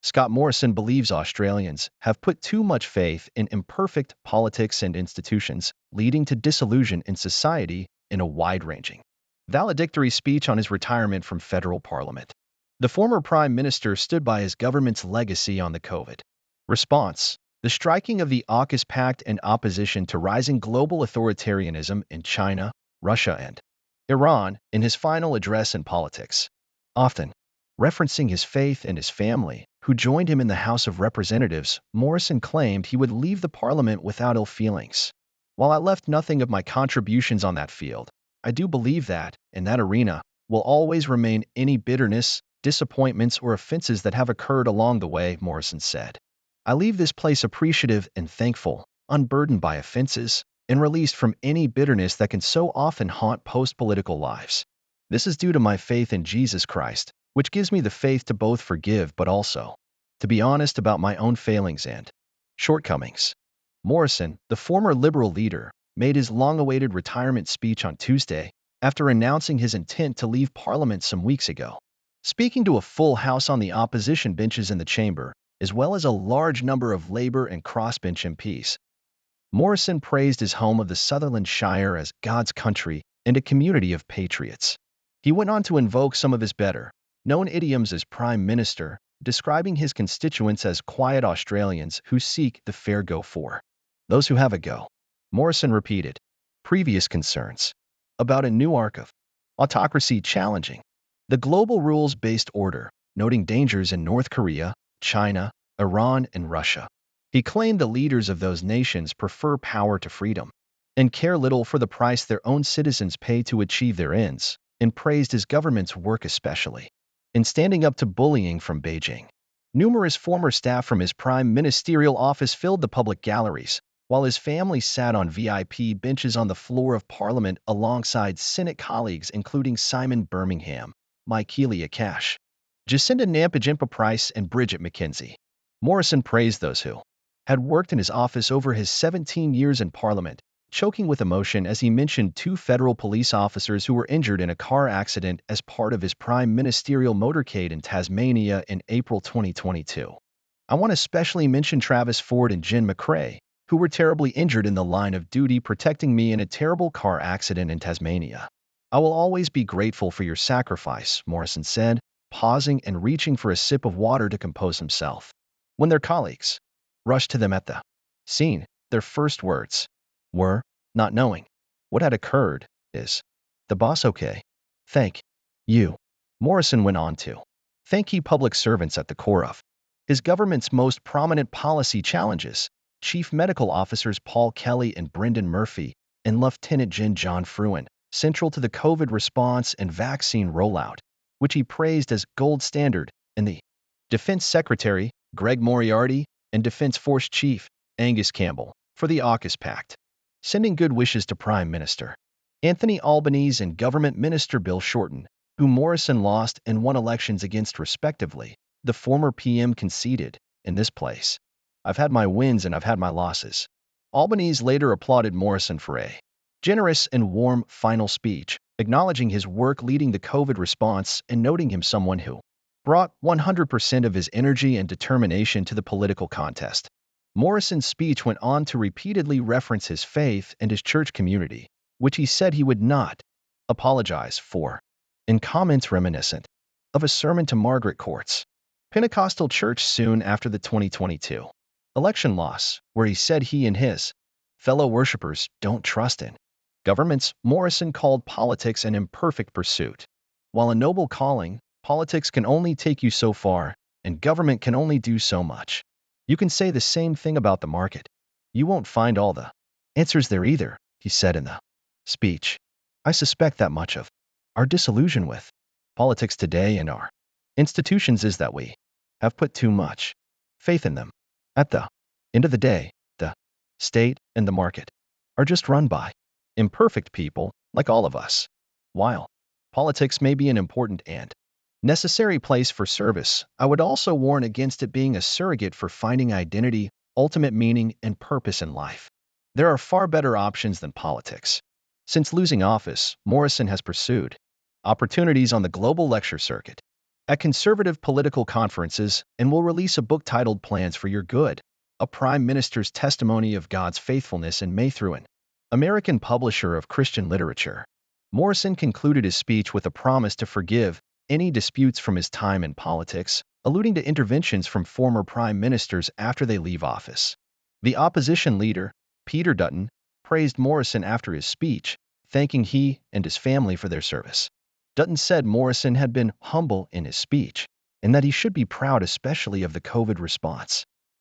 Scott Morrison believes Australians have put too much faith in imperfect politics and institutions, leading to disillusion in society in a wide-ranging, valedictory speech on his retirement from federal parliament. The former prime minister stood by his government's legacy on the COVID response, the striking of the AUKUS pact and opposition to rising global authoritarianism in China, Russia, and Iran in his final address in politics, often referencing his faith and his family, who joined him in the House of Representatives. Morrison claimed he would leave the parliament without ill feelings. While I left nothing of my contributions on that field, I do believe that, in that arena, will always remain any bitterness, disappointments, or offenses that have occurred along the way, Morrison said. I leave this place appreciative and thankful, unburdened by offenses, and released from any bitterness that can so often haunt post-political lives. This is due to my faith in Jesus Christ, which gives me the faith to both forgive but also to be honest about my own failings and shortcomings. Morrison, the former Liberal leader, made his long-awaited retirement speech on Tuesday after announcing his intent to leave Parliament some weeks ago. Speaking to a full House on the opposition benches in the chamber, as well as a large number of Labour and crossbench MPs, Morrison praised his home of the Sutherland Shire as God's country and a community of patriots. He went on to invoke some of his better-known idioms as Prime Minister, describing his constituents as quiet Australians who seek the fair go for those who have a go. Morrison repeated previous concerns about a new arc of autocracy challenging the global rules-based order, noting dangers in North Korea, China, Iran, and Russia. He claimed the leaders of those nations prefer power to freedom and care little for the price their own citizens pay to achieve their ends, and praised his government's work especially in standing up to bullying from Beijing. Numerous former staff from his prime ministerial office filled the public galleries, while his family sat on VIP benches on the floor of Parliament alongside Senate colleagues including Simon Birmingham, Michaelia Cash, Jacinda Nampijinpa-Price, and Bridget McKenzie. Morrison praised those who had worked in his office over his 17 years in Parliament, choking with emotion as he mentioned 2 federal police officers who were injured in a car accident as part of his prime ministerial motorcade in Tasmania in April 2022. I want to especially mention Travis Ford and Jen McRae, who were terribly injured in the line of duty protecting me in a terrible car accident in Tasmania. I will always be grateful for your sacrifice, Morrison said, pausing and reaching for a sip of water to compose himself. When their colleagues rushed to them at the scene, their first words were, not knowing what had occurred, is the boss okay? Thank you. Morrison went on to thank key public servants at the core of his government's most prominent policy challenges, Chief Medical Officers Paul Kelly and Brendan Murphy, and Lieutenant Gen John Fruin, central to the COVID response and vaccine rollout, which he praised as gold standard, and the Defense Secretary, Greg Moriarty, and Defense Force Chief, Angus Campbell, for the AUKUS Pact. Sending good wishes to Prime Minister Anthony Albanese and Government Minister Bill Shorten, who Morrison lost and won elections against respectively. The former PM conceded, in this place, I've had my wins and I've had my losses. Albanese later applauded Morrison for a generous and warm final speech, acknowledging his work leading the COVID response and noting him someone who brought 100% of his energy and determination to the political contest. Morrison's speech went on to repeatedly reference his faith and his church community, which he said he would not apologize for, in comments reminiscent of a sermon to Margaret Court's Pentecostal church soon after the 2022 election loss, where he said he and his fellow worshippers don't trust in governments. Morrison called politics an imperfect pursuit. While a noble calling, politics can only take you so far, and government can only do so much. You can say the same thing about the market. You won't find all the answers there either, he said in the speech. I suspect that much of our disillusion with politics today and our institutions is that we have put too much faith in them. At the end of the day, the state and the market are just run by imperfect people like all of us. While politics may be an important and necessary place for service, I would also warn against it being a surrogate for finding identity, ultimate meaning, and purpose in life. There are far better options than politics. Since losing office, Morrison has pursued opportunities on the global lecture circuit, at conservative political conferences and will release a book titled Plans for Your Good, a prime minister's testimony of God's faithfulness in May through an American publisher of Christian literature. Morrison concluded his speech with a promise to forgive any disputes from his time in politics, alluding to interventions from former prime ministers after they leave office. The opposition leader, Peter Dutton, praised Morrison after his speech, thanking he and his family for their service. Dutton said Morrison had been humble in his speech, and that he should be proud especially of the COVID response.